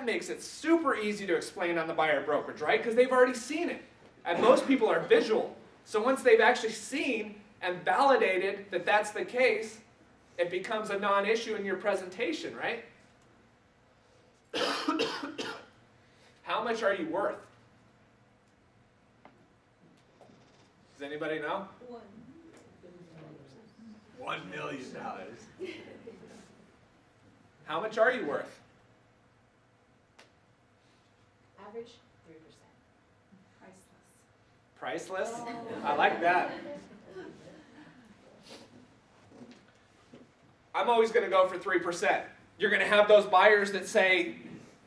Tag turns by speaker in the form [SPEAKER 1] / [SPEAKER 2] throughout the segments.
[SPEAKER 1] that makes it super easy to explain on the buyer brokerage, right? Because they've already seen it. And most people are visual. So once they've actually seen and validated that that's the case, it becomes a non-issue in your presentation, right? How much are you worth? Does anybody know? $1 million. How much are you worth?
[SPEAKER 2] Average 3%.
[SPEAKER 3] Priceless.
[SPEAKER 1] Priceless? I like that. I'm always going to go for 3%. You're going to have those buyers that say,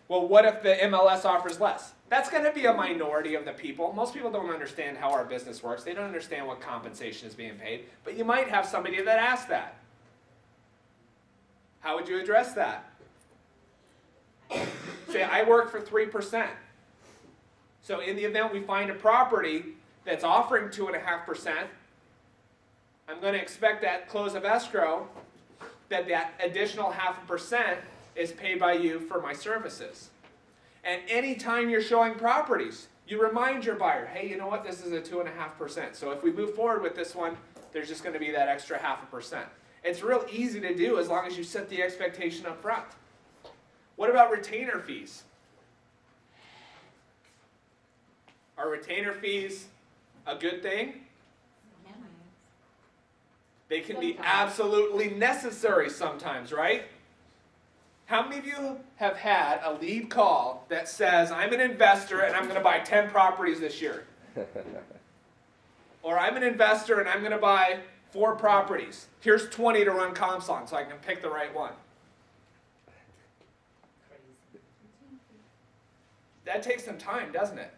[SPEAKER 1] well, what if the MLS offers less? That's going to be a minority of the people. Most people don't understand how our business works. They don't understand what compensation is being paid. But you might have somebody that asks that. How would you address that? Say, I work for 3%. So in the event we find a property that's offering 2.5%, I'm going to expect at close of escrow that additional 0.5% is paid by you for my services. And anytime you're showing properties, you remind your buyer, hey, you know what, this is a 2.5%. So if we move forward with this one, there's just going to be that extra 0.5%. It's real easy to do as long as you set the expectation up front. What about retainer fees? Are retainer fees a good thing? They can be absolutely necessary sometimes, right? How many of you have had a lead call that says, I'm an investor and I'm going to buy 10 properties this year? Or I'm an investor and I'm going to buy 4 properties. Here's 20 to run comps on so I can pick the right one. That takes some time, doesn't it?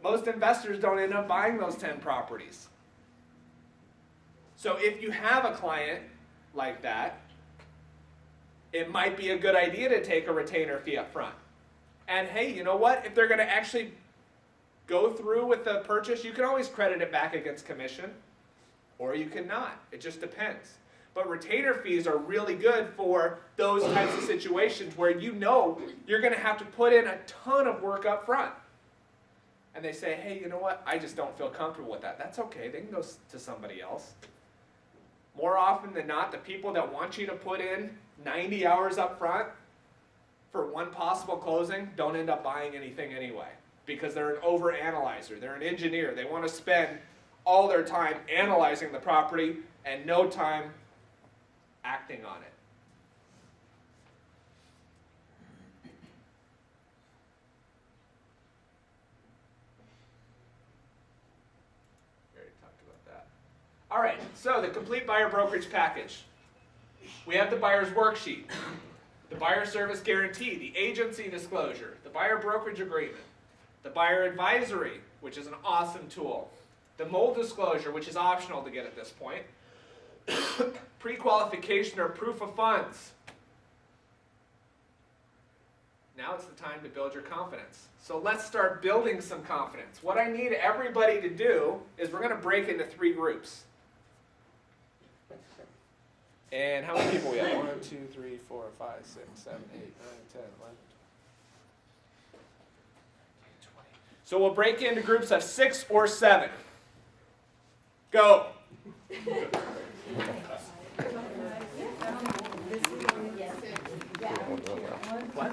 [SPEAKER 1] Most investors don't end up buying those 10 properties. So if you have a client like that, it might be a good idea to take a retainer fee up front. And hey, you know what? If they're going to actually go through with the purchase, you can always credit it back against commission, or you can not. It just depends. But retainer fees are really good for those types of situations where you know you're going to have to put in a ton of work up front. And they say, hey, you know what? I just don't feel comfortable with that. That's okay. They can go to somebody else. More often than not, the people that want you to put in 90 hours up front for one possible closing don't end up buying anything anyway because they're an over-analyzer. They're an engineer. They want to spend all their time analyzing the property and no time acting on it. We already talked about that. All right, so the complete buyer brokerage package. We have the buyer's worksheet, the buyer service guarantee, the agency disclosure, the buyer brokerage agreement, the buyer advisory, which is an awesome tool, the mold disclosure, which is optional to get at this point, pre-qualification or proof of funds. Now it's the time to build your confidence. So let's start building some confidence. What I need everybody to do is we're going to break into 3 groups. And how many people we have? 1, 2, 3, 4, 5, 6, 7, 8, 9, 10, 11. So we'll break into groups of 6 or 7. Go. What?